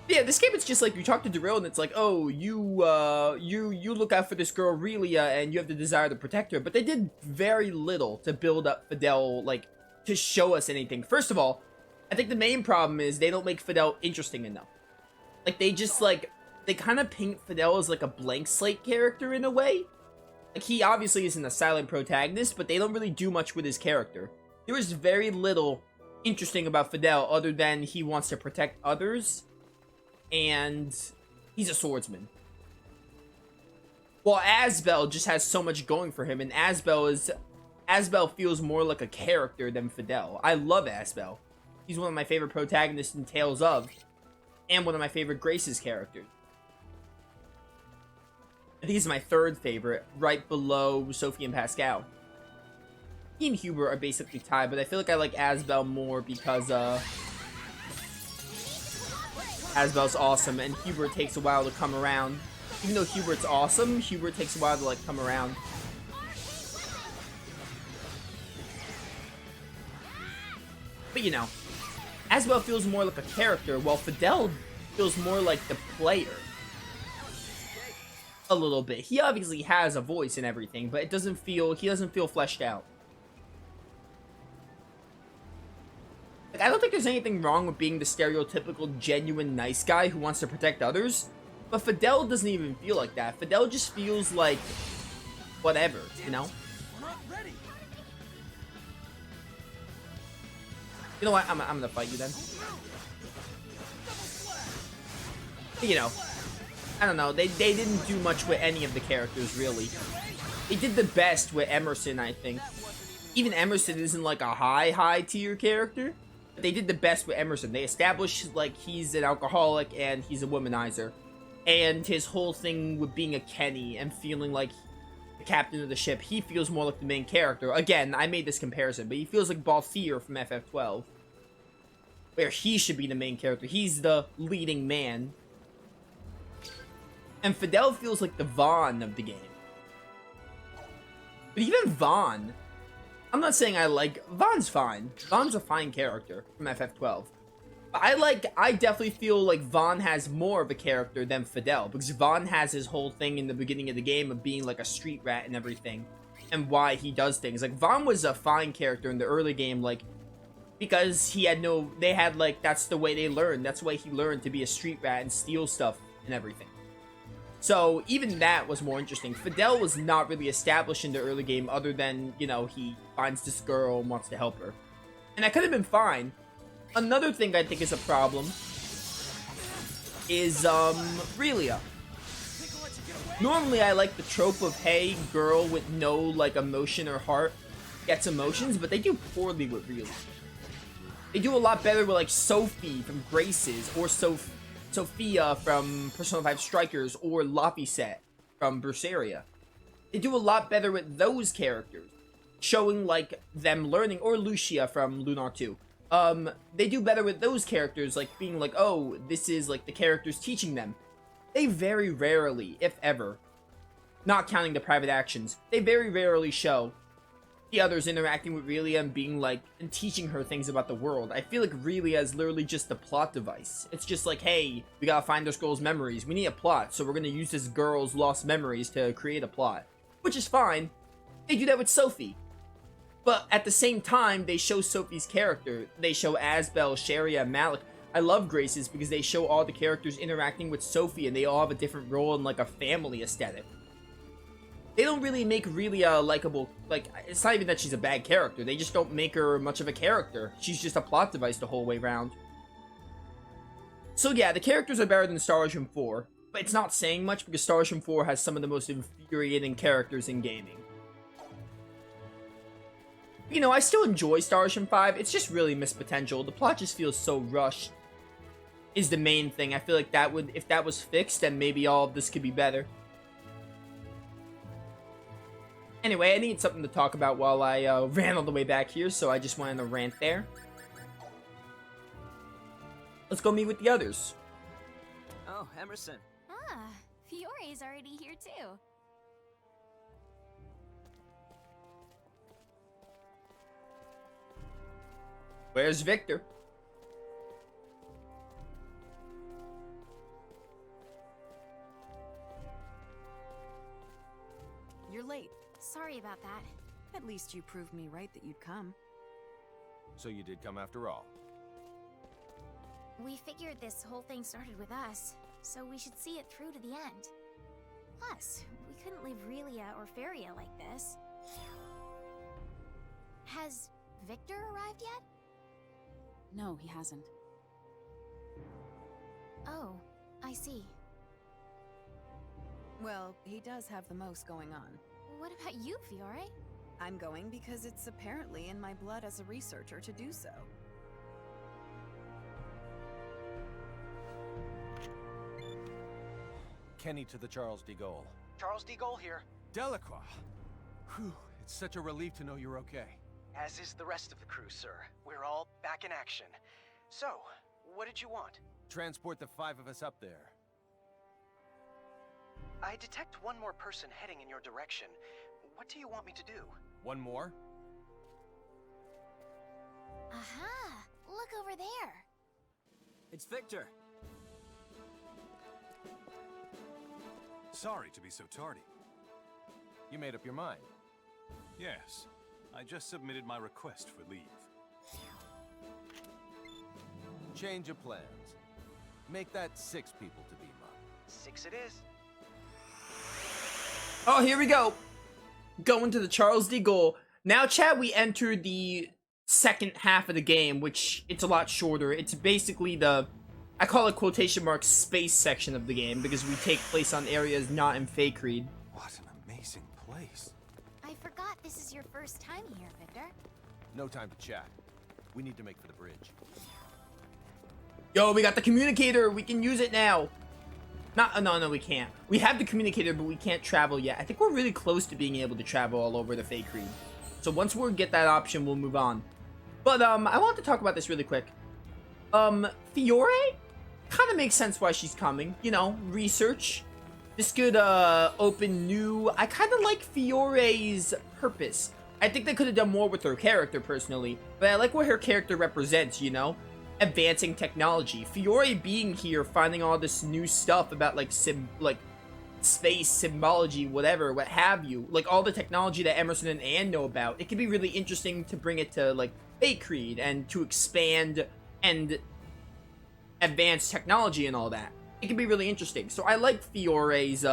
Yeah, this game, it's just like you talk to Darryl and it's like, oh, you look out for this girl Relia and you have the desire to protect her. But they did very little to build up Fidel, like, to show us anything. First of all, I think the main problem is they don't make Fidel interesting enough. Like, they just, like, they kind of paint Fidel as, like, a blank slate character in a way. Like, he obviously isn't a silent protagonist, but they don't really do much with his character. There is very little interesting about Fidel other than he wants to protect others. And he's a swordsman. While Asbel just has so much going for him, and Asbel feels more like a character than Fidel. I love Asbel. He's one of my favorite protagonists in Tales of, and one of my favorite Grace's characters. I think he's my third favorite, right below Sophie and Pascal. He and Hubert are basically tied, but I feel like I like Asbel more because, Asbel's awesome, and Hubert takes a while to come around. Even though Hubert's awesome, Hubert takes a while to, like, come around. But, you know, Asbel feels more like a character, while Fidel feels more like the player. A little bit. He obviously has a voice and everything, but he doesn't feel fleshed out. Like, I don't think there's anything wrong with being the stereotypical, genuine, nice guy who wants to protect others. But Fidel doesn't even feel like that. Fidel just feels like whatever, you know? You know what? I'm gonna fight you then. You know, I don't know. They didn't do much with any of the characters, really. They did the best with Emerson, I think. Even Emerson isn't like a high tier character. But they did the best with Emerson. They established, like, he's an alcoholic and he's a womanizer. And his whole thing with being a Kenny and feeling like the captain of the ship, he feels more like the main character. Again, I made this comparison, but he feels like Balthier from FF12. Where he should be the main character. He's the leading man. And Fidel feels like the Vaughn of the game. But even Vaughn, I'm not saying I like... Vaughn's fine. Vaughn's a fine character from FF12. But I definitely feel like Vaughn has more of a character than Fidel. Because Vaughn has his whole thing in the beginning of the game of being like a street rat and everything. And why he does things. Like, Vaughn was a fine character in the early game, like... Because he had no... They had, like, that's the way they learned. That's why he learned to be a street rat and steal stuff and everything. So, even that was more interesting. Fidel was not really established in the early game other than, you know, he finds this girl and wants to help her. And that could have been fine. Another thing I think is a problem is, Relia. Normally, I like the trope of, hey, girl with no, like, emotion or heart gets emotions, but they do poorly with Relia. They do a lot better with, like, Sophie from Graces, or Sophia from Persona 5 Strikers, or Laphicet from Berseria. They do a lot better with those characters, showing, like, them learning, or Lucia from Lunar 2. They do better with those characters, like, being like, oh, this is, like, the characters teaching them. They very rarely, if ever, not counting the private actions, they very rarely show the others interacting with Relia and being like, and teaching her things about the world. I feel like Relia is literally just a plot device. It's just like, hey, we gotta find this girl's memories. We need a plot, so we're gonna use this girl's lost memories to create a plot. Which is fine. They do that with Sophie. But at the same time, they show Sophie's character. They show Asbel, Sharia, Malik. I love Graces because they show all the characters interacting with Sophie and they all have a different role in like a family aesthetic. They don't really make Relia likable. Like, it's not even that she's a bad character. They just don't make her much of a character. She's just a plot device the whole way around. So yeah, the characters are better than Star Ocean 4. But it's not saying much because Star Ocean 4 has some of the most infuriating characters in gaming. You know, I still enjoy Star Ocean 5. It's just really missed potential. The plot just feels so rushed. Is the main thing. I feel like that would, if that was fixed, then maybe all of this could be better. Anyway, I need something to talk about while I ran all the way back here, so I just went on a rant there. Let's go meet with the others. Oh, Emerson. Ah, Fiore's already here too. Where's Victor? Sorry about that. At least you proved me right that you'd come. So you did come after all. We figured this whole thing started with us, so we should see it through to the end. Plus, we couldn't leave Relia or Feria like this. Has Victor arrived yet? No, he hasn't. Oh, I see. Well, he does have the most going on. What about you, Fiore? I'm going because it's apparently in my blood as a researcher to do so. Kenny to the Charles de Gaulle. Charles de Gaulle here, Delacroix! Whew, it's such a relief to know you're okay. as is the rest of the crew, sir. We're all back in action. So, what did you want? Transport the 5 of us up there. I detect one more person heading in your direction. What do you want me to do? One more? Aha! Look over there! It's Victor. Sorry to be so tardy. You made up your mind. Yes, I just submitted my request for leave. Change of plans. Make that 6 people to beam up. 6 it is. Oh, here we go. Going to the Charles de Gaulle. Now, chat, we enter the second half of the game, which it's a lot shorter. It's basically the, I call it quotation marks, space section of the game, because we take place on areas not in Faykreed. What an amazing place. I forgot this is your first time here, Victor. No time to chat. We need to make for the bridge. Yo, we got the communicator. We can use it now. No, we can't. We have the communicator, but we can't travel yet. I think we're really close to being able to travel all over the Faykreed. So once we get that option, we'll move on. But, I want to talk about this really quick. Fiore? Kind of makes sense why she's coming. You know, research. This could, open new... I kind of like Fiore's purpose. I think they could have done more with her character, personally. But I like what her character represents, you know? Advancing technology. Fiore being here, finding all this new stuff about, like, space, symbology, whatever, what have you. Like, all the technology that Emerson and Anne know about. It could be really interesting to bring it to, like, Faykreed and to expand and advance technology and all that. It could be really interesting. So I like Fiore's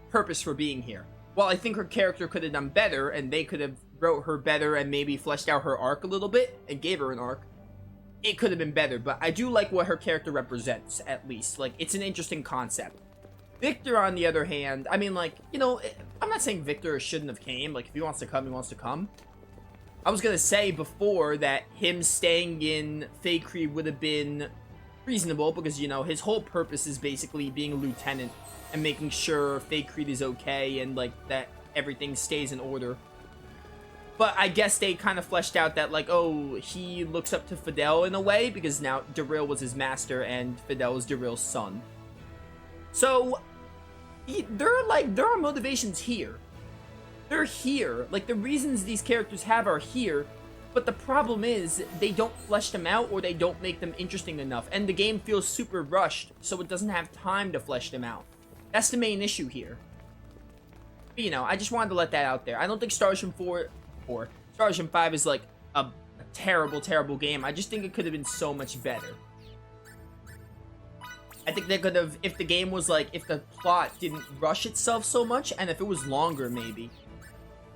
purpose for being here. While I think her character could have done better, and they could have wrote her better and maybe fleshed out her arc a little bit and gave her an arc, it could have been better. But I do like what her character represents, at least. Like, it's an interesting concept. Victor, on the other hand, I mean, like, you know, I'm not saying Victor shouldn't have came. Like, if he wants to come, he wants to come. I was gonna say before that him staying in Faykreed would have been reasonable, because, you know, his whole purpose is basically being a lieutenant and making sure Faykreed is okay and, like, that everything stays in order. But I guess they kind of fleshed out that, like, oh, he looks up to Fidel in a way, because now Darryl was his master and Fidel was Darryl's son. So, there are motivations here. They're here. Like, the reasons these characters have are here, but the problem is they don't flesh them out or they don't make them interesting enough. And the game feels super rushed, so it doesn't have time to flesh them out. That's the main issue here. But, you know, I just wanted to let that out there. I don't think Star Ocean 5 is, like, a terrible, terrible game. I just think it could have been so much better. I think they could have, if the game was, like, if the plot didn't rush itself so much, and if it was longer, maybe.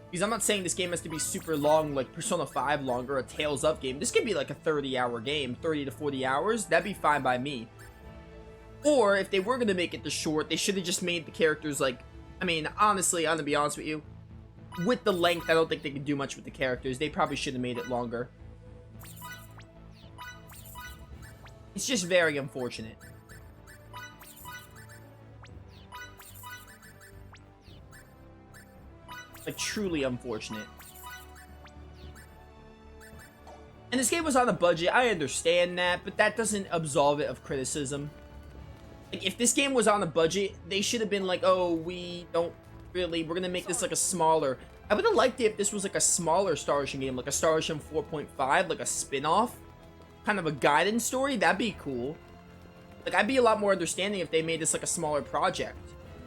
Because I'm not saying this game has to be super long, like Persona 5 longer, a Tales of game. This could be, like, a 30-hour game, 30 to 40 hours. That'd be fine by me. Or, if they were going to make it the short, they should have just made the characters, like, I mean, honestly, I'm going to be honest with you. With the length, I don't think they could do much with the characters. They probably should have made it longer. It's just very unfortunate. Like, truly unfortunate. And this game was on a budget, I understand that, but that doesn't absolve it of criticism. Like, if this game was on a budget, they should have been like, oh, we're gonna make this like a smaller. I would have liked it if this was like a smaller Star Ocean game, like a Star Ocean 4.5, like a spin-off. Kind of a guidance story, that'd be cool. Like, I'd be a lot more understanding if they made this like a smaller project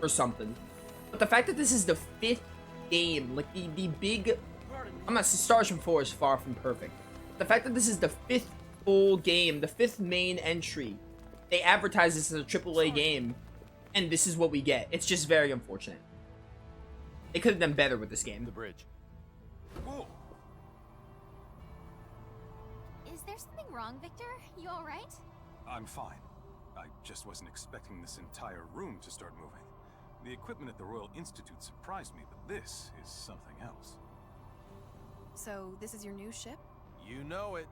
or something. But the fact that this is the 5th game. Like, the big... I'm not... Star Ocean 4 is far from perfect. The fact that this is the 5th full game, the 5th main entry, they advertise this as a AAA game, and this is what we get. It's just very unfortunate. They could have done better with this game. The bridge. Whoa. Is there something wrong, Victor? You alright? I'm fine. I just wasn't expecting this entire room to start moving. The equipment at the Royal Institute surprised me, but this is something else. So, this is your new ship? You know it.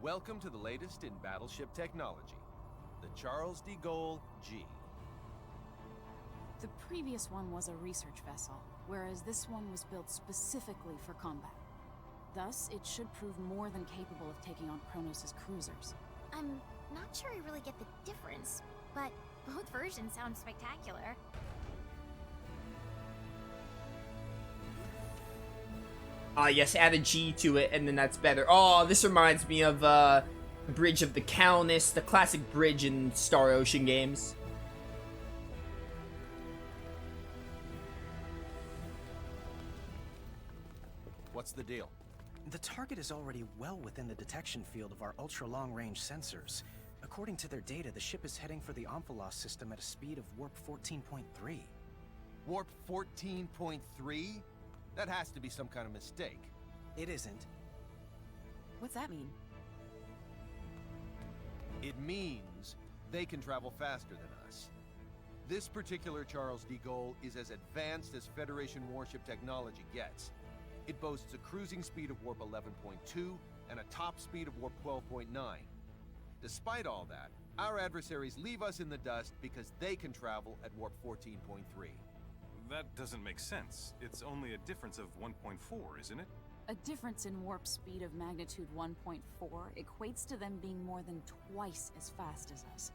Welcome to the latest in battleship technology. The Charles de Gaulle G. The previous one was a research vessel, whereas this one was built specifically for combat. Thus, it should prove more than capable of taking on Kronos' cruisers. I'm not sure I really get the difference, but both versions sound spectacular. Yes, add a G to it, and then that's better. Oh, this reminds me of, the Bridge of the Countess, the classic bridge in Star Ocean games. What's the deal? The target is already well within the detection field of our ultra-long-range sensors. According to their data, the ship is heading for the Omphalos system at a speed of warp 14.3. Warp 14.3? That has to be some kind of mistake. It isn't. What's that mean? It means they can travel faster than us. This particular Charles de Gaulle is as advanced as Federation warship technology gets. It boasts a cruising speed of warp 11.2 and a top speed of warp 12.9. Despite all that, our adversaries leave us in the dust because they can travel at warp 14.3. That doesn't make sense. It's only a difference of 1.4, isn't it? A difference in warp speed of magnitude 1.4 equates to them being more than twice as fast as us.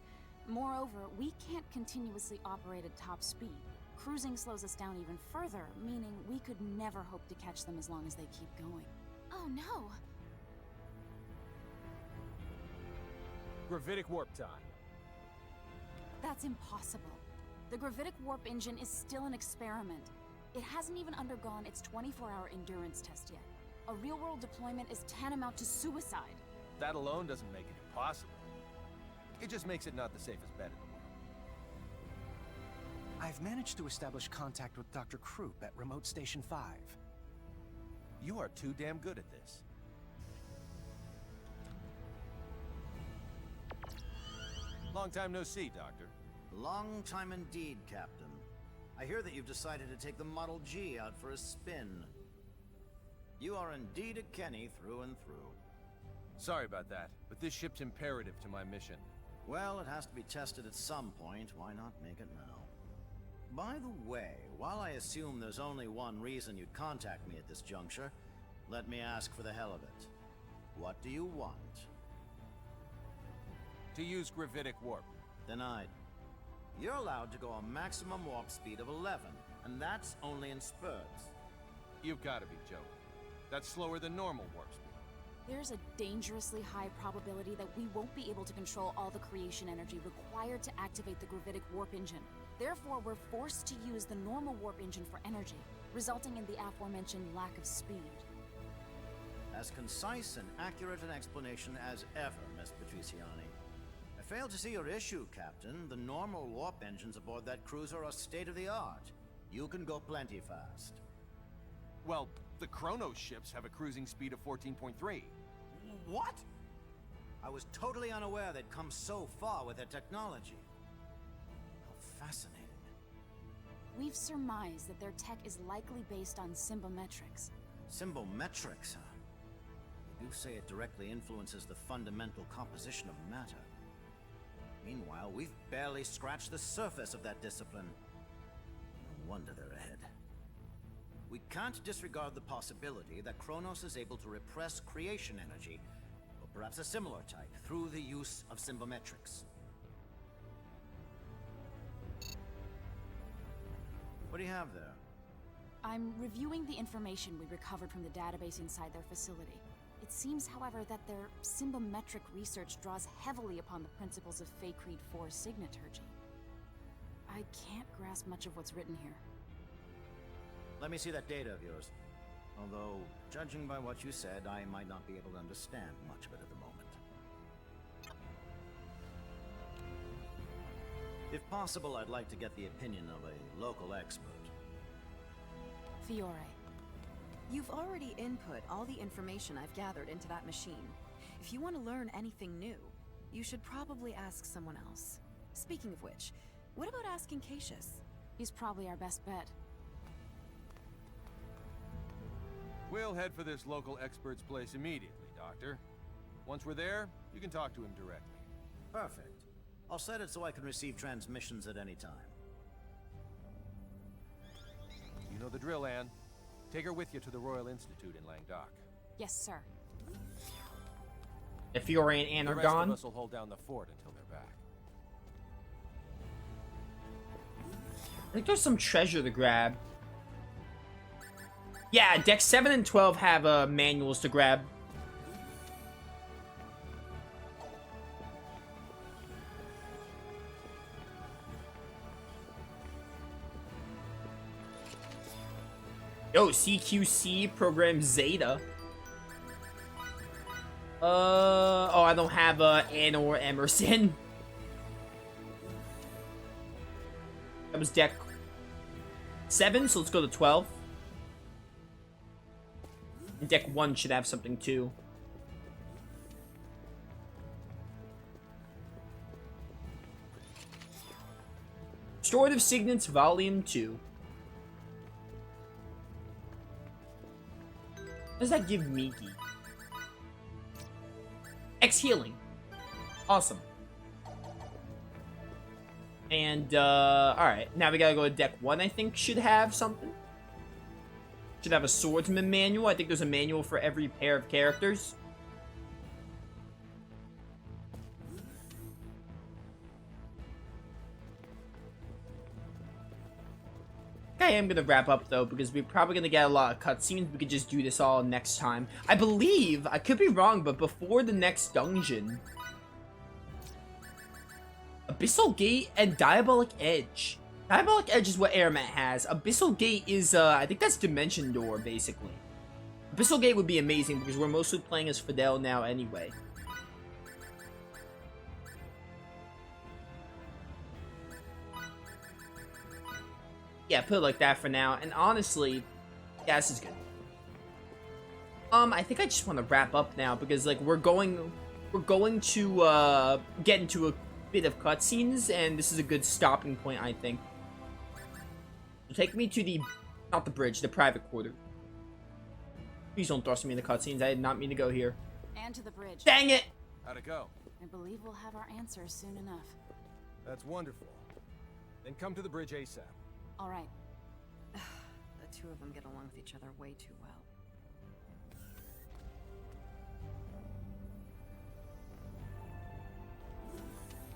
Moreover, we can't continuously operate at top speed. Cruising slows us down even further, meaning we could never hope to catch them as long as they keep going. Oh no! Gravitic warp time. That's impossible. The gravitic warp engine is still an experiment. It hasn't even undergone its 24-hour endurance test yet. A real-world deployment is tantamount to suicide. That alone doesn't make it impossible. It just makes it not the safest bet in the world. I've managed to establish contact with Dr. Krupp at Remote Station 5. You are too damn good at this. Long time no see, Doctor. Long time indeed, Captain. I hear that you've decided to take the Model G out for a spin. You are indeed a Kenny through and through. Sorry about that, but this ship's imperative to my mission. Well, it has to be tested at some point. Why not make it now? By the way, while I assume there's only one reason you'd contact me at this juncture, let me ask for the hell of it. What do you want? To use gravitic warp. Denied. You're allowed to go a maximum warp speed of 11, and that's only in spurts. You've got to be joking. That's slower than normal warp speed. There's a dangerously high probability that we won't be able to control all the creation energy required to activate the gravitic warp engine. Therefore, we're forced to use the normal warp engine for energy, resulting in the aforementioned lack of speed. As concise and accurate an explanation as ever, Miss Patriciani. I fail to see your issue, Captain. The normal warp engines aboard that cruiser are state-of-the-art. You can go plenty fast. Well, the Kronos ships have a cruising speed of 14.3. What? I was totally unaware they'd come so far with their technology. How fascinating. We've surmised that their tech is likely based on symbometrics. Symbometrics, huh? You do say it directly influences the fundamental composition of matter. Meanwhile, we've barely scratched the surface of that discipline. No wonder they're ahead. We can't disregard the possibility that Kronos is able to repress creation energy, or perhaps a similar type, through the use of symbometrics. What do you have there? I'm reviewing the information we recovered from the database inside their facility. It seems, however, that their symbometric research draws heavily upon the principles of Faykreed 4 signaturgy. I can't grasp much of what's written here. Let me see that data of yours. Although, judging by what you said, I might not be able to understand much of it at the moment. If possible, I'd like to get the opinion of a local expert. Fiore. You've already input all the information I've gathered into that machine. If you want to learn anything new, you should probably ask someone else. Speaking of which, what about asking Cassius? He's probably our best bet. We'll head for this local expert's place immediately, Doctor. Once we're there, you can talk to him directly. Perfect. I'll set it so I can receive transmissions at any time. You know the drill, Anne. Take her with you to the Royal Institute in Langdok. Yes, sir. If Fiore and Anne are The rest gone, of us will hold down the fort until they're back. I think there's some treasure to grab. Yeah, deck 7 and 12 have manuals to grab. Yo, CQC program Zeta. Oh, I don't have Anne or Emerson. That was deck 7, so let's go to 12. And deck 1 should have something too. Restorative Signets Volume 2. What does that give Miki? X healing. Awesome. And, alright. Now we gotta go to deck 1, I think, should have something. Should have a swordsman manual. I think there's a manual for every pair of characters. I am gonna wrap up though, because we're probably gonna get a lot of cutscenes. We could just do this all next time. I believe, I could be wrong, but before the next dungeon, Abyssal Gate and Diabolic Edge. Diabolic Edge is what Airmat has. Abyssal Gate is, I think that's Dimension Door, basically. Abyssal Gate would be amazing, because we're mostly playing as Fidel now anyway. Yeah, put it like that for now. And honestly, yeah, this is good. I think I just want to wrap up now because like we're going to get into a bit of cutscenes, and this is a good stopping point, I think. So take me to not the bridge, the private quarter. Please don't thrust me in the cutscenes. I did not mean to go here. And to the bridge. Dang it! How'd it go? I believe we'll have our answers soon enough. That's wonderful. Then come to the bridge ASAP. All right. The two of them get along with each other way too well.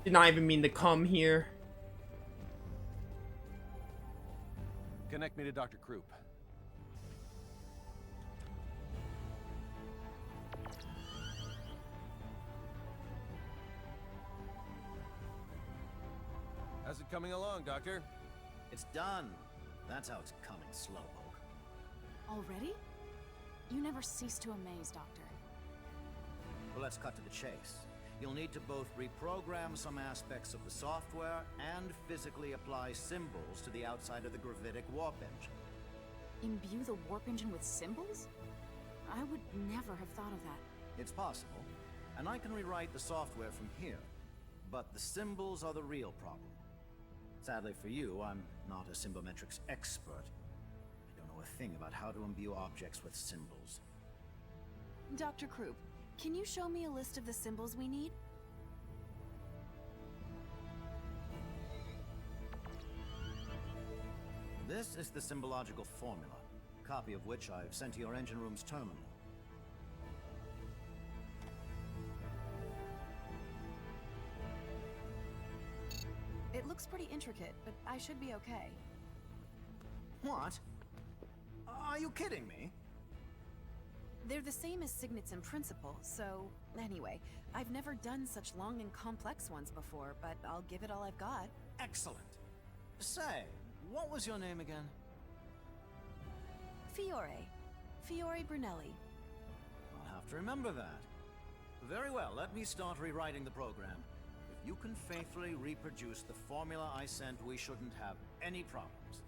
Did not even mean to come here. Connect me to Dr. Krupp. How's it coming along, Doctor? It's done. That's how it's coming, Slowpoke. Already? You never cease to amaze, Doctor. Well, let's cut to the chase. You'll need to both reprogram some aspects of the software and physically apply symbols to the outside of the gravitic warp engine. Imbue the warp engine with symbols? I would never have thought of that. It's possible, and I can rewrite the software from here. But the symbols are the real problem. Sadly for you, I'm not a symbometrics expert. I don't know a thing about how to imbue objects with symbols. Dr. Krupp, can you show me a list of the symbols we need? This is the symbological formula, a copy of which I've sent to your engine room's terminal. It looks pretty intricate, but I should be okay. What? Are you kidding me? They're the same as signets in principle, so anyway, I've never done such long and complex ones before, but I'll give it all I've got. Excellent. Say, what was your name again? Fiore Brunelli. I'll have to remember that. Very well, let me start rewriting the program. If you can faithfully reproduce the formula I sent, we shouldn't have any problems.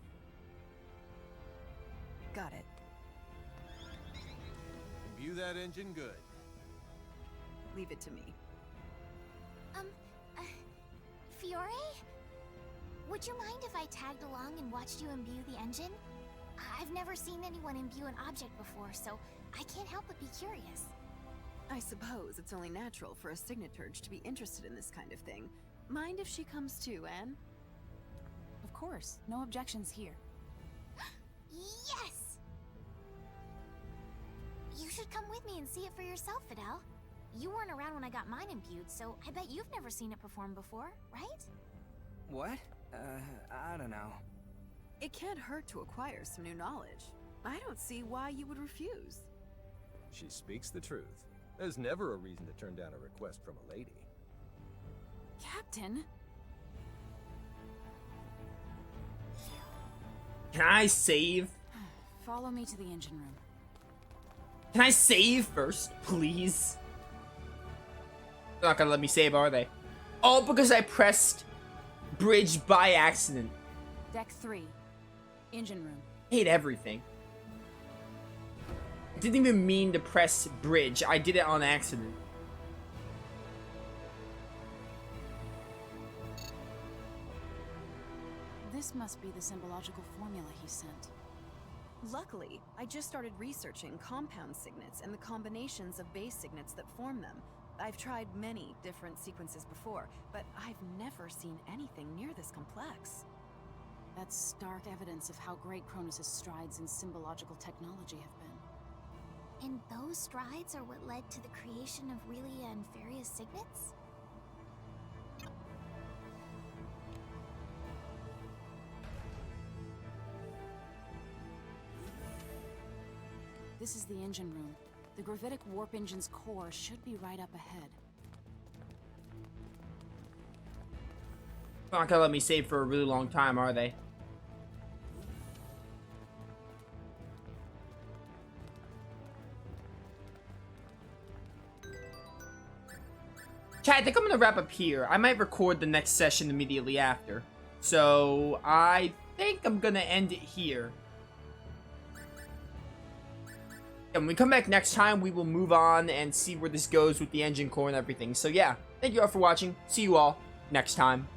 Got it. Imbue that engine good. Leave it to me. Fiore? Would you mind if I tagged along and watched you imbue the engine? I've never seen anyone imbue an object before, so I can't help but be curious. I suppose it's only natural for a Signaturge to be interested in this kind of thing. Mind if she comes too, Anne? Of course, no objections here. Yes! You should come with me and see it for yourself, Fidel. You weren't around when I got mine imbued, so I bet you've never seen it perform before, right? What? I don't know. It can't hurt to acquire some new knowledge. I don't see why you would refuse. She speaks the truth. There's never a reason to turn down a request from a lady. Captain? Can I save? Follow me to the engine room. Can I save first, please? They're not gonna let me save, are they? All because I pressed bridge by accident. Deck 3. Engine room. Hate everything. I didn't even mean to press bridge. I did it on accident. This must be the symbological formula he sent. Luckily, I just started researching compound signets and the combinations of base signets that form them. I've tried many different sequences before, but I've never seen anything near this complex. That's stark evidence of how great Cronus' strides in symbological technology have been. And those strides are what led to the creation of Relia and Faria's signets? This is the engine room. The gravitic warp engine's core should be right up ahead. They're not gonna let me save for a really long time, are they? Chat, I think I'm gonna wrap up here. I might record the next session immediately after. So, I think I'm gonna end it here. And when we come back next time, we will move on and see where this goes with the engine core and everything. So yeah, thank you all for watching. See you all next time.